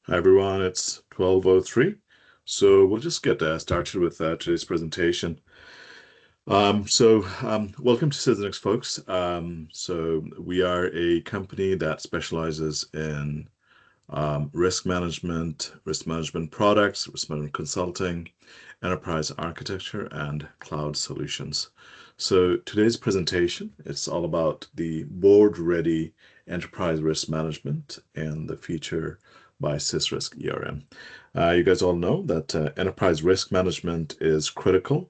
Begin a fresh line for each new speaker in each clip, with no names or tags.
Hi everyone, it's 12:03. So we'll just get started with today's presentation. Welcome to Sysonex, folks. So we are a company that specializes in risk management products, risk management consulting, enterprise architecture, and cloud solutions. So today's presentation, it's all about the board-ready enterprise risk management and the feature by SysRisk ERM. You guys all know that enterprise risk management is critical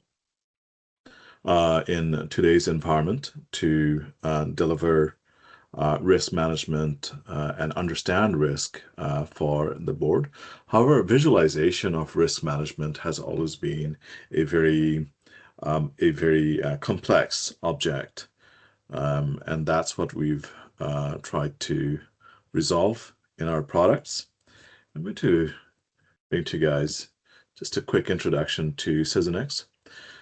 in today's environment to deliver risk management and understand risk for the board. However, visualization of risk management has always been a very complex object, and that's what we've tried to resolve in our products. I'm going to bring to you guys just a quick introduction to Sysonex.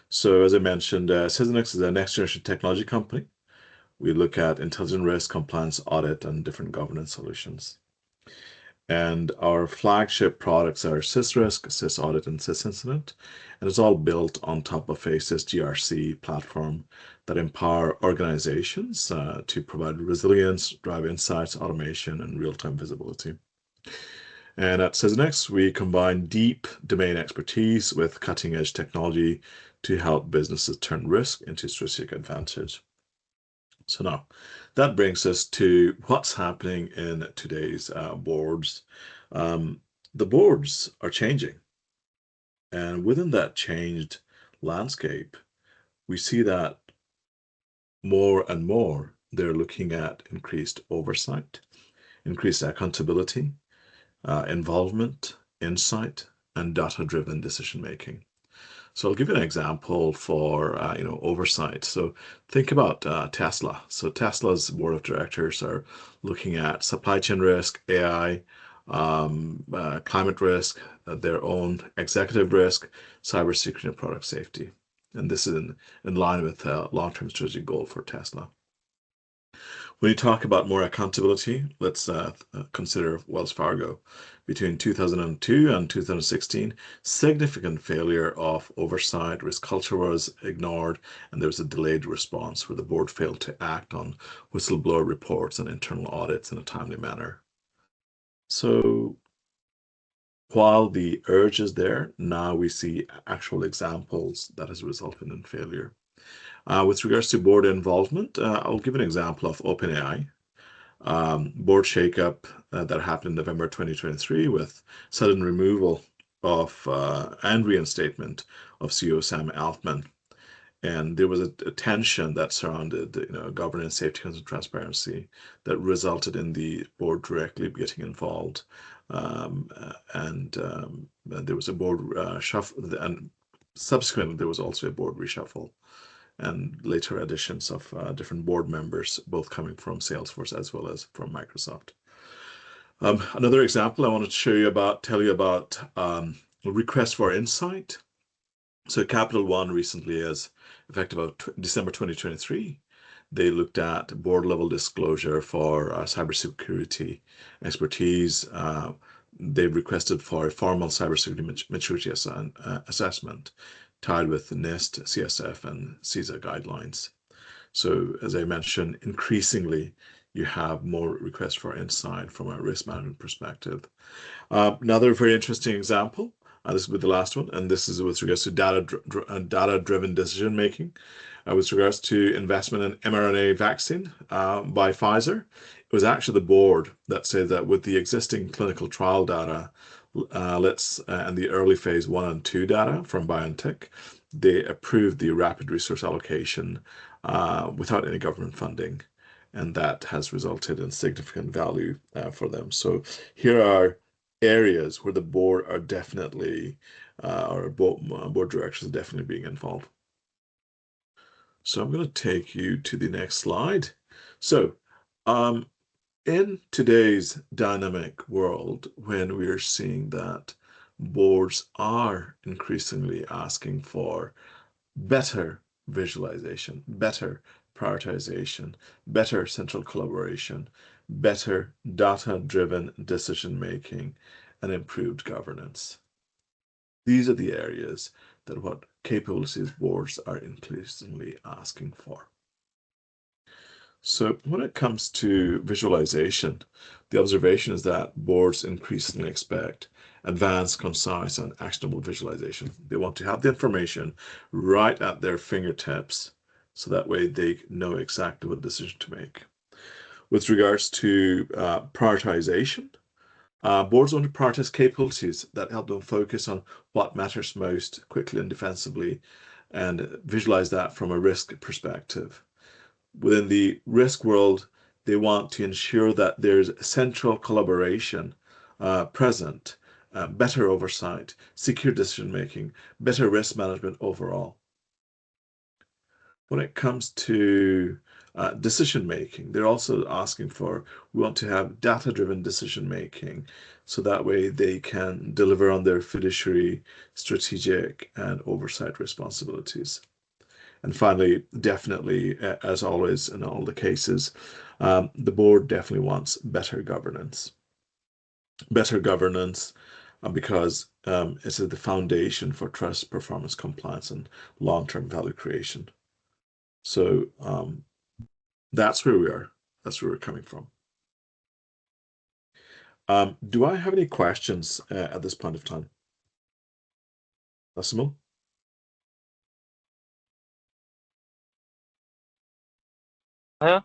So as I mentioned, Sysonex is a next generation technology company. We look at intelligent risk, compliance, audit, and different governance solutions. And our flagship products are SysRisk, SysAudit, and SysIncident. And it's all built on top of a SysGRC platform that empower organizations to provide resilience, drive insights, automation, and real-time visibility. And at Sysonex, we combine deep domain expertise with cutting-edge technology to help businesses turn risk into strategic advantage. So now that brings us to what's happening in today's boards. The boards are changing, and within that changed landscape, we see that more and more they're looking at increased oversight, increased accountability, involvement, insight, and data-driven decision making. So I'll give you an example for oversight. So think about Tesla. So Tesla's board of directors are looking at supply chain risk, AI, climate risk, their own executive risk, cybersecurity, and product safety. And this is in line with a long-term strategic goal for Tesla. When you talk about more accountability, let's consider Wells Fargo. Between 2002 and 2016, significant failure of oversight, risk culture was ignored, and there was a delayed response where the board failed to act on whistleblower reports and internal audits in a timely manner. So while the urge is there, now we see actual examples that has resulted in failure. With regards to board involvement, I'll give an example of OpenAI. Board shakeup that happened in November 2023 with sudden removal of and reinstatement of CEO Sam Altman. And there was a tension that surrounded governance, safety, and transparency that resulted in the board directly getting involved. There was a board shuffle, and subsequently there was also a board reshuffle and later additions of different board members, both coming from Salesforce as well as from Microsoft. Another example I wanted to tell you about request for insight. So Capital One recently, as effective of December 2023, they looked at board level disclosure for cybersecurity expertise. They've requested for a formal cybersecurity maturity assessment tied with NIST, CSF, and CISA guidelines. So as I mentioned, increasingly, you have more requests for insight from a risk management perspective. Another very interesting example, this will be the last one, and this is with regards to data-driven decision making. With regards to investment in mRNA vaccine by Pfizer, it was actually the board that said that with the existing clinical trial data, and the early phase 1 and 2 data from BioNTech, they approved the rapid resource allocation without any government funding, and that has resulted in significant value for them. So here are areas where the board are definitely, or board directors are definitely being involved. So I'm going to take you to the next slide. So in today's dynamic world, when we are seeing that boards are increasingly asking for better visualization, better prioritization, better central collaboration, better data-driven decision-making, and improved governance. These are the areas that what capabilities boards are increasingly asking for. So when it comes to visualization, the observation is that boards increasingly expect advanced, concise, and actionable visualization. They want to have the information right at their fingertips so that way they know exactly what decision to make. With regards to prioritization, boards want to prioritize capabilities that help them focus on what matters most quickly and defensively and visualize that from a risk perspective. Within the risk world, they want to ensure that there's central collaboration present, better oversight, secure decision making, better risk management overall. When it comes to decision making, they're also asking for, we want to have data driven decision making so that way they can deliver on their fiduciary, strategic, and oversight responsibilities. And finally, definitely, as always in all the cases, the board definitely wants better governance. Better governance because it's the foundation for trust, performance, compliance, and long-term value creation. So that's where we are. That's where we're coming from. Do I have any questions at this point of time? Massimo?
Yeah,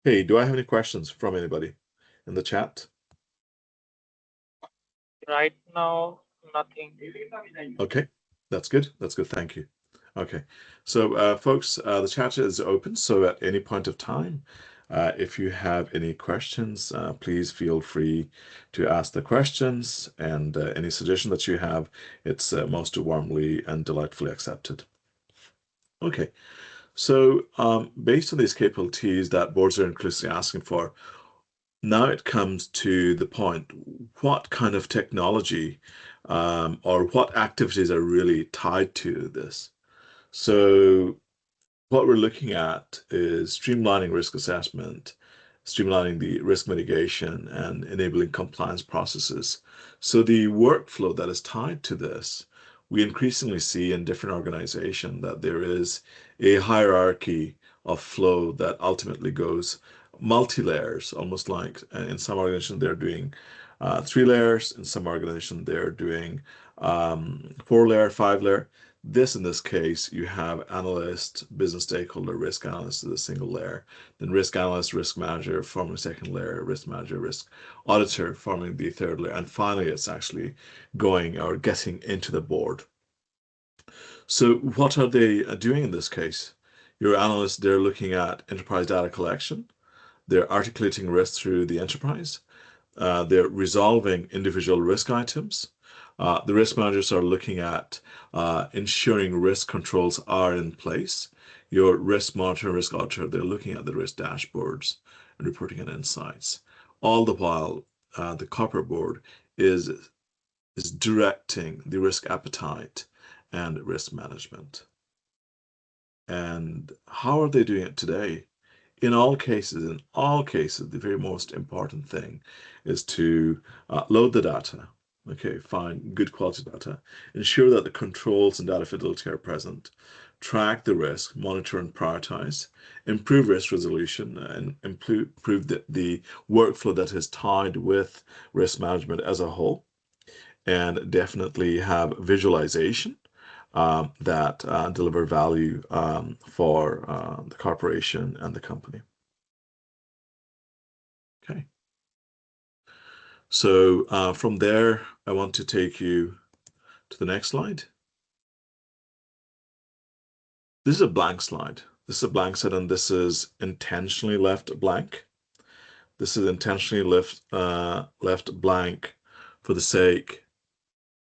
Hey, do I have any questions from anybody in the chat?
right now, nothing.
Okay, that's good. That's good. Thank you. Okay, so folks, the chat is open. So at any point of time, if you have any questions, please feel free to ask the questions, and any suggestion that you have, it's most warmly and delightfully accepted. Okay, so based on these capabilities that boards are increasingly asking for, now it comes to the point, what kind of technology or what activities are really tied to this? So what we're looking at is streamlining risk assessment, streamlining the risk mitigation, and enabling compliance processes. So the workflow that is tied to this, we increasingly see in different organizations that there is a hierarchy of flow that ultimately goes multi-layers, almost like in some organizations they're doing 3 layers, in some organizations they're doing 4 layer, 5 layer. In this case, you have analyst, business stakeholder, risk analyst is a single layer, then risk analyst, risk manager forming a second layer, risk manager, risk auditor forming the third layer, and finally it's actually going or getting into the board. So what are they doing in this case? Your analysts, they're looking at enterprise data collection, they're articulating risk through the enterprise, they're resolving individual risk items. The risk managers are looking at ensuring risk controls are in place. Your risk monitor, risk auditor, they're looking at the risk dashboards and reporting on insights. All the while, the corporate board is directing the risk appetite and risk management. And how are they doing it today? In all cases, the very most important thing is to load the data. Okay, find good quality data, ensure that the controls and data fidelity are present, track the risk, monitor and prioritize, improve risk resolution, and improve the workflow that is tied with risk management as a whole, and definitely have visualization that deliver value for the corporation and the company. Okay. So from there, I want to take you to the next slide. This is a blank slide. This is a blank slide, and this is intentionally left blank. This is intentionally left blank for the sake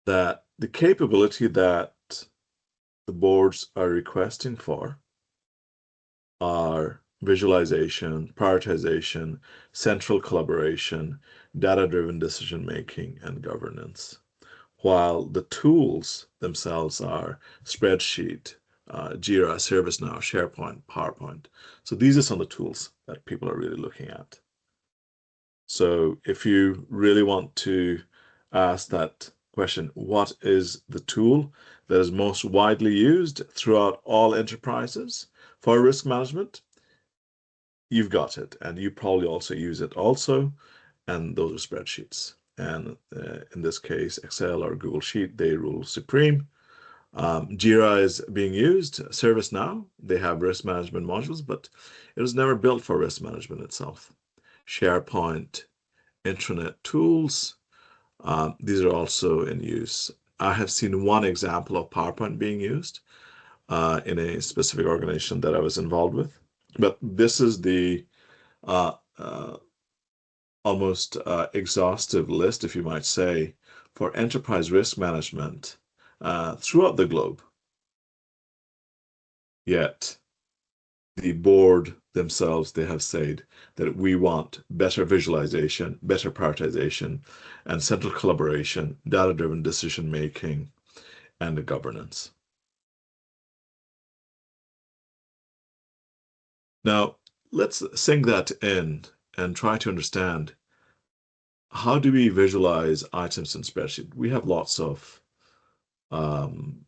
that the capability that the boards are requesting for are visualization, prioritization, central collaboration, data-driven decision-making, and governance. While the tools themselves are spreadsheet, Jira, ServiceNow, SharePoint, PowerPoint. So these are some of the tools that people are really looking at. So if you really want to ask that question, what is the tool that is most widely used throughout all enterprises for risk management? You've got it, and you probably also use it also, and those are spreadsheets. And in this case, Excel or Google Sheet, they rule supreme. Jira is being used. ServiceNow, they have risk management modules, but it was never built for risk management itself. SharePoint, intranet tools, these are also in use. I have seen one example of PowerPoint being used in a specific organization that I was involved with. But this is the uh, uh, almost exhaustive list, if you might say, for enterprise risk management throughout the globe. Yet the board themselves, they have said that we want better visualization, better prioritization, and central collaboration, data-driven decision making, and governance. Now, let's sink that in and try to understand, how do we visualize items in spreadsheet? We have lots of um,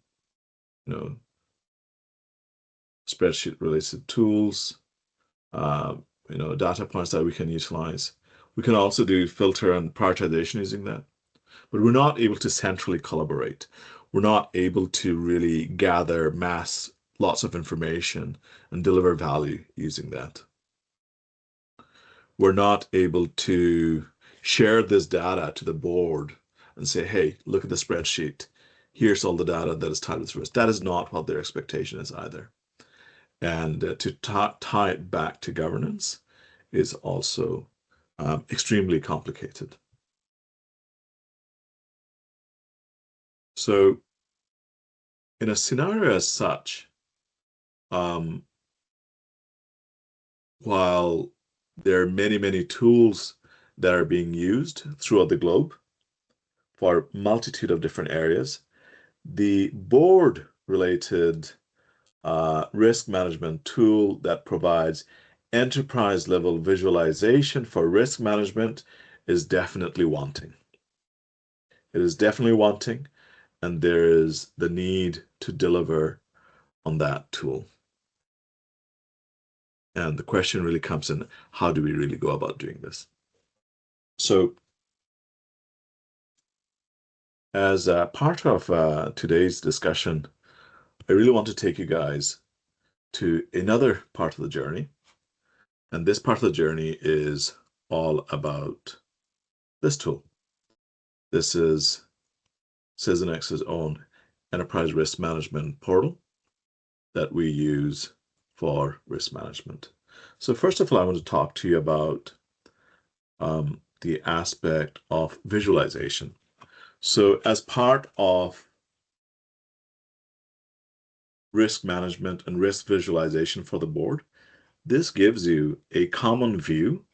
you know, spreadsheet related tools, uh, data points that we can utilize. We can also do filter and prioritization using that, but we're not able to centrally collaborate. We're not able to really gather mass lots of information and deliver value using that. We're not able to share this data to the board and say, hey, look at the spreadsheet. Here's all the data that is tied to this risk. That is not what their expectation is either. And to tie it back to governance is also extremely complicated. So in a scenario as such, um, while there are many, many tools that are being used throughout the globe for a multitude of different areas, the board related risk management tool that provides enterprise level visualization for risk management is definitely wanting. It is definitely wanting, and there is the need to deliver on that tool. And the question really comes in, how do we really go about doing this? So as a part of today's discussion, I really want to take you guys to another part of the journey. And this part of the journey is all about this tool. This is Sysonex's own enterprise risk management portal that we use for risk management. So first of all, I want to talk to you about the aspect of visualization. So as part of risk management and risk visualization for the board, this gives you a common view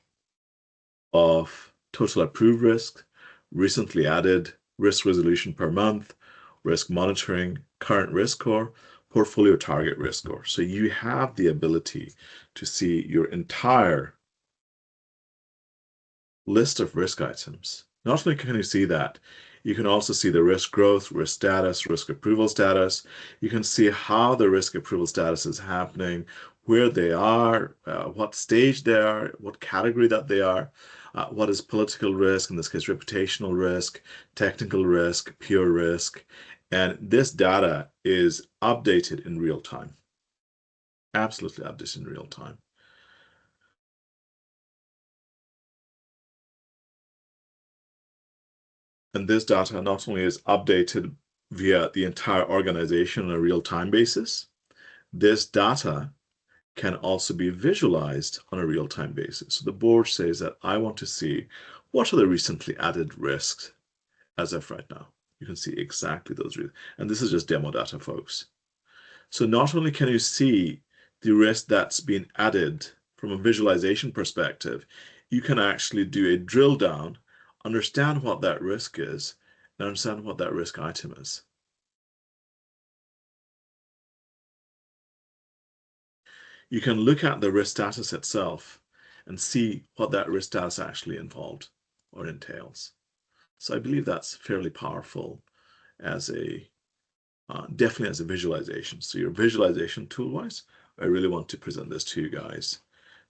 of total approved risk, recently added risk resolution per month, risk monitoring, current risk score, portfolio target risk score. So you have the ability to see your entire list of risk items. Not only can you see that, you can also see the risk growth, risk status, risk approval status. You can see how the risk approval status is happening, where they are, what stage they are, what category that they are, what is political risk, in this case, reputational risk, technical risk, pure risk. And this data is updated in real time. Absolutely updated in real time. And this data not only is updated via the entire organization on a real-time basis, this data can also be visualized on a real-time basis. So the board says that I want to see what are the recently added risks as of right now. You can see exactly those risks. And this is just demo data, folks. So not only can you see the risk that's been added from a visualization perspective, you can actually do a drill down, understand what that risk is, and understand what that risk item is. You can look at the risk status itself and see what that risk status actually involved or entails. So I believe that's fairly powerful as a definitely as a visualization. So your visualization tool-wise, I really want to present this to you guys,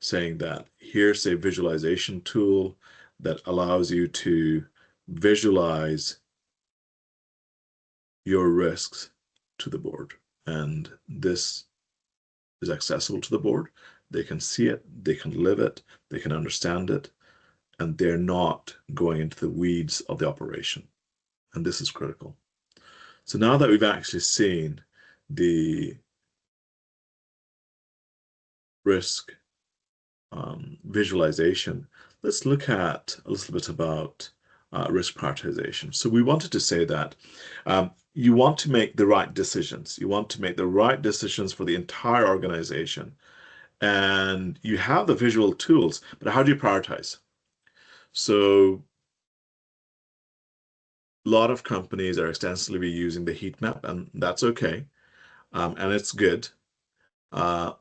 saying that here's a visualization tool that allows you to visualize your risks to the board. And this is accessible to the board. They can see it, they can live it, they can understand it, and they're not going into the weeds of the operation. And this is critical. So now that we've actually seen the risk visualization, let's look at a little bit about risk prioritization. So we wanted to say that you want to make the right decisions. You want to make the right decisions for the entire organization. And you have the visual tools, but how do you prioritize? So a lot of companies are extensively using the heat map, and that's okay. And it's good. The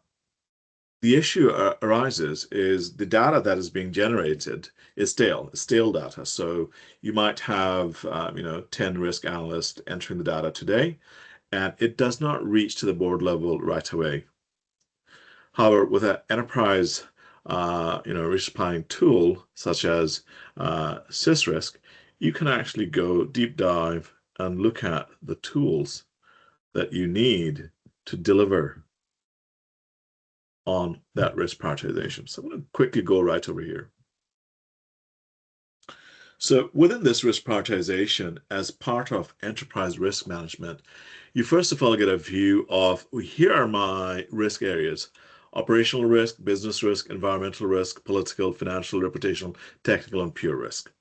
issue arises is the data that is being generated is stale data. So you might have 10 risk analysts entering the data today, and it does not reach to the board level right away. However, with an enterprise risk planning tool such as SysRisk, you can actually go deep dive and look at the tools that you need to deliver on that risk prioritization. So I'm going to quickly go right over here. So within this risk prioritization, as part of enterprise risk management, you first of all get a view of, here are my risk areas: operational risk, business risk, environmental risk, political, financial, reputational, technical, and pure risk.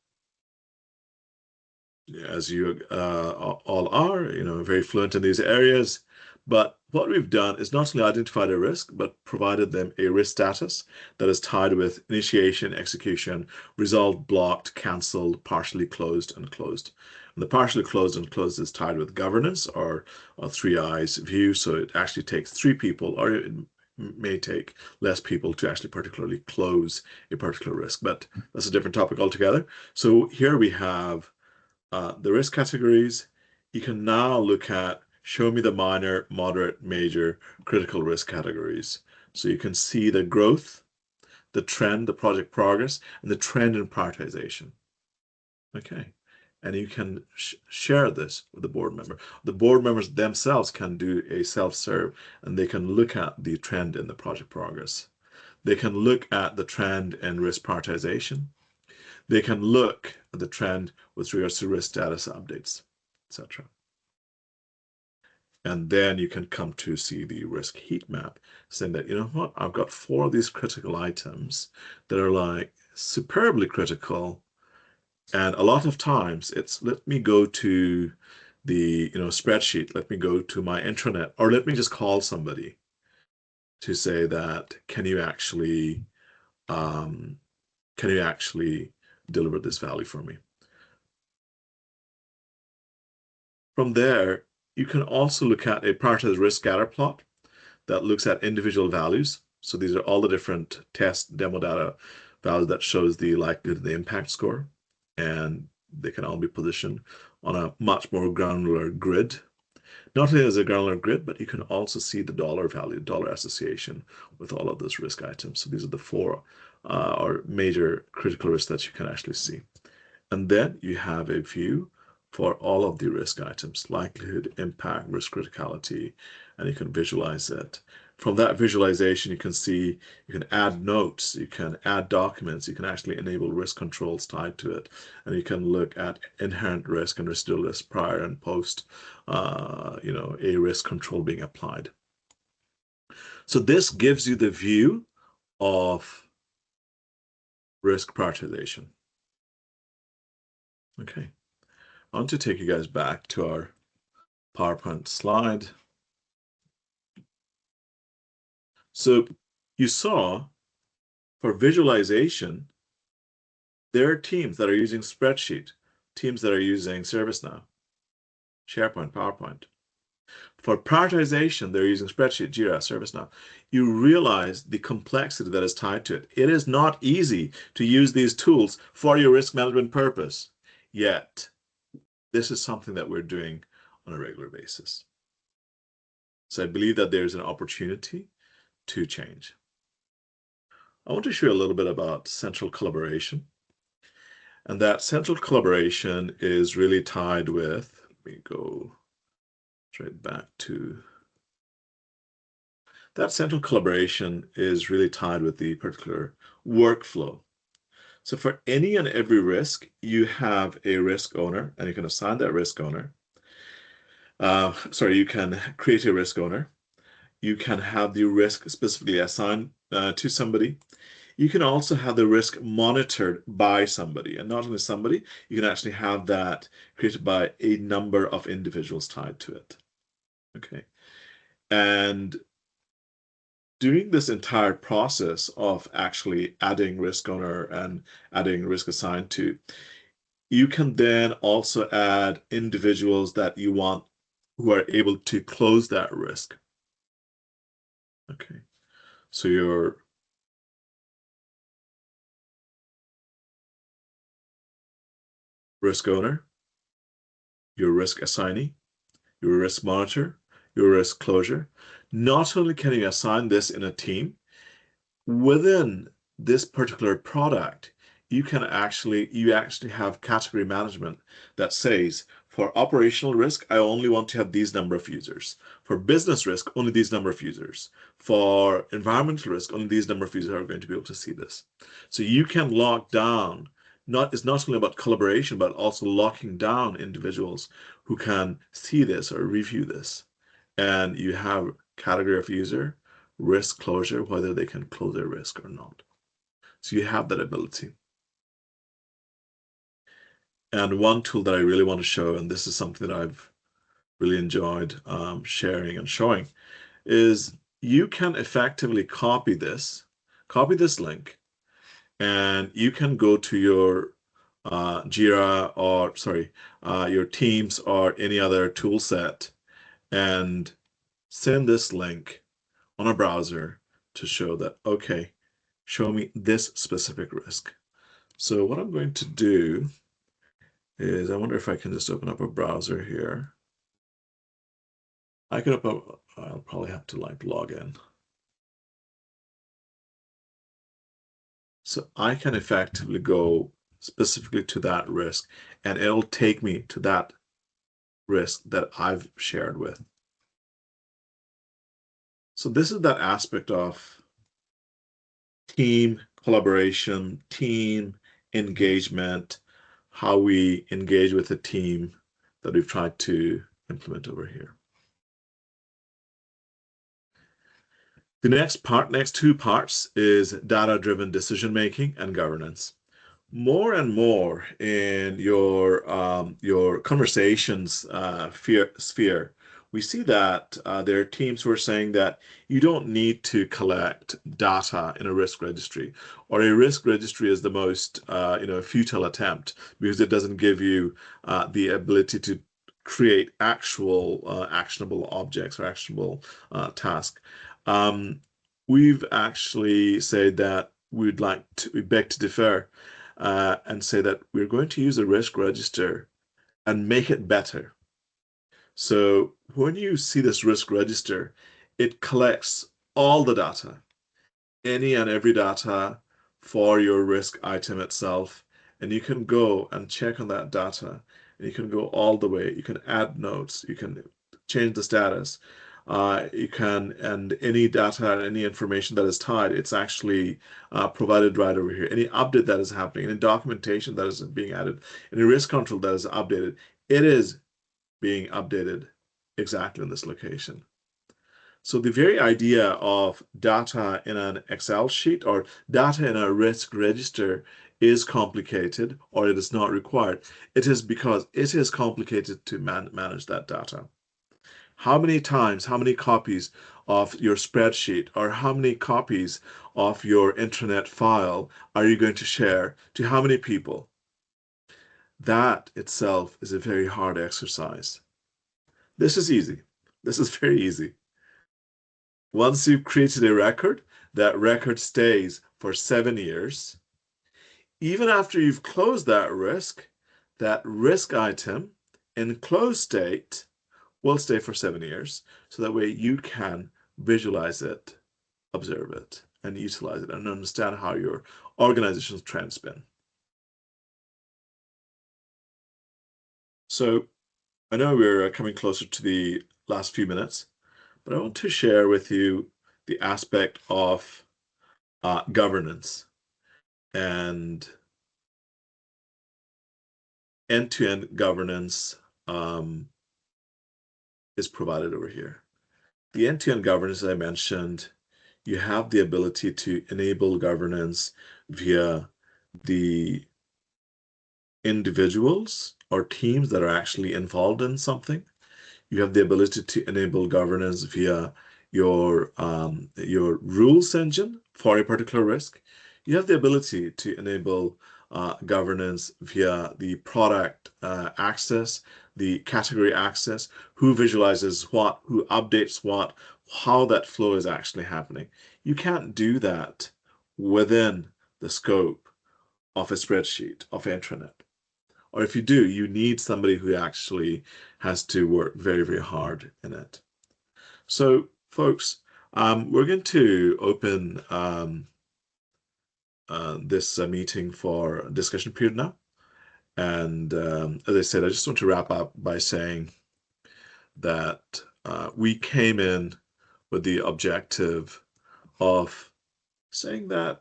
As you all are, very fluent in these areas. But what we've done is not only identified a risk, but provided them a risk status that is tied with initiation, execution, resolved, blocked, cancelled, partially closed, and closed. And the partially closed and closed is tied with governance or a 3 eyes view. So it actually takes 3 people, or it may take less people to actually particularly close a particular risk. But that's a different topic altogether. So here we have the risk categories. You can now look at, show me the minor, moderate, major, critical risk categories. So you can see the growth, the trend, the project progress, and the trend in prioritization. Okay. And you can share this with the board member. The board members themselves can do a self-serve, and they can look at the trend in the project progress. They can look at the trend in risk prioritization. They can look at the trend with regards to risk status updates, etc. And then you can come to see the risk heat map, saying that, you know what, I've got 4 of these critical items that are like superbly critical. And a lot of times it's, let me go to the spreadsheet, let me go to my intranet, or let me just call somebody to say that, can you actually deliver this value for me? From there, you can also look at a prioritized risk scatter plot that looks at individual values. So these are all the different test demo data values that shows the likelihood of the impact score. And they can all be positioned on a much more granular grid. Not only as a granular grid, but you can also see the dollar value, dollar association with all of those risk items. So these are the 4 or major critical risks that you can actually see. And then you have a view for all of the risk items: likelihood, impact, risk criticality, and you can visualize it. From that visualization, you can see, you can add notes, you can add documents, you can actually enable risk controls tied to it, and you can look at inherent risk and residual risk prior and post, a risk control being applied. So this gives you the view of risk prioritization. Okay. I want to take you guys back to our PowerPoint slide. So you saw, for visualization, there are teams that are using spreadsheet, teams that are using ServiceNow, SharePoint, PowerPoint. For prioritization, they're using spreadsheet, Jira, ServiceNow. You realize the complexity that is tied to it. It is not easy to use these tools for your risk management purpose. yet this is something that we're doing on a regular basis. So I believe that there's an opportunity to change. I want to share a little bit about central collaboration. And that central collaboration is really tied with, let me go straight back to, that central collaboration is really tied with the particular workflow. So for any and every risk, you have a risk owner, and you can assign that risk owner. You can create a risk owner. You can have the risk specifically assigned to somebody. You can also have the risk monitored by somebody, and not only somebody, you can actually have that created by a number of individuals tied to it. Okay. And during this entire process of actually adding risk owner and adding risk assigned to, you can then also add individuals that you want who are able to close that risk. Okay. So your risk owner, your risk assignee, your risk monitor, your risk closure. Not only can you assign this in a team, within this particular product, you actually have category management that says, for operational risk, I only want to have these number of users. For business risk, only these number of users. For environmental risk, only these number of users are going to be able to see this. So you can lock down, it's not only about collaboration, but also locking down individuals who can see this or review this. And you have category of user, risk closure, whether they can close their risk or not. So you have that ability. And one tool that I really want to show, and this is something that I've really enjoyed sharing and showing, is you can effectively copy this link, and you can go to your Jira or your Teams or any other tool set and send this link on a browser to show that, okay, show me this specific risk. So what I'm going to do is, I wonder if I can just open up a browser here. I'll probably have to log in. So I can effectively go specifically to that risk, and it'll take me to that risk that I've shared with. So this is that aspect of team collaboration, team engagement, how we engage with a team that we've tried to implement over here. The next two parts is data-driven decision-making and governance. More and more in your conversations sphere, we see that there are teams who are saying that you don't need to collect data in a risk registry, or a risk registry is the most futile attempt because it doesn't give you the ability to create actual actionable objects or actionable tasks. We've actually said that we beg to differ and say that we're going to use a risk register and make it better. So when you see this risk register, it collects all the data, any and every data for your risk item itself, and you can go and check on that data, and you can go all the way. You can add notes, you can change the status, and any data and any information that is tied, it's actually provided right over here. Any update that is happening, any documentation that is being added, any risk control that is updated, it is being updated exactly in this location. So the very idea of data in an Excel sheet or data in a risk register is complicated, or it is not required. It is because it is complicated to manage that data. How many times, how many copies of your spreadsheet or how many copies of your intranet file are you going to share to how many people? That itself is a very hard exercise. This is easy. This is very easy. Once you've created a record, that record stays for 7 years. Even after you've closed that risk, that risk item in closed state will stay for 7 years. So that way you can visualize it, observe it, and utilize it and understand how your organization's trend's been. So I know we're coming closer to the last few minutes, but I want to share with you the aspect of governance and end-to-end governance is provided over here. The end-to-end governance, as I mentioned, you have the ability to enable governance via the individuals or teams that are actually involved in something. You have the ability to enable governance via your rules engine for a particular risk. You have the ability to enable governance via the product access, the category access, who visualizes what, who updates what, how that flow is actually happening. You can't do that within the scope of a spreadsheet, of intranet. Or if you do, you need somebody who actually has to work very, very hard in it. So, folks, we're going to open this meeting for discussion period now. And as I said, I just want to wrap up by saying that we came in with the objective of saying that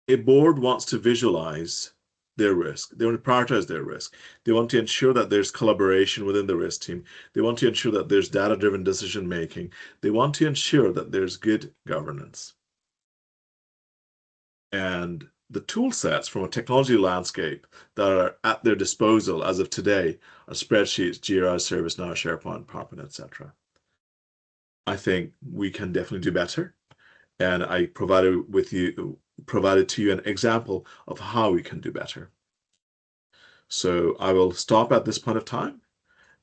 a board wants to visualize their risk. They want to prioritize their risk. They want to ensure that there's collaboration within the risk team. They want to ensure that there's data-driven decision making. They want to ensure that there's good governance. And the tool sets from a technology landscape that are at their disposal as of today are spreadsheets, Jira, ServiceNow, SharePoint, PowerPoint, etc. I think we can definitely do better. And I provided to you an example of how we can do better. So I will stop at this point of time.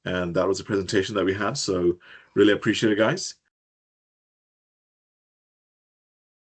And that was a presentation that we had. So really appreciate it, guys.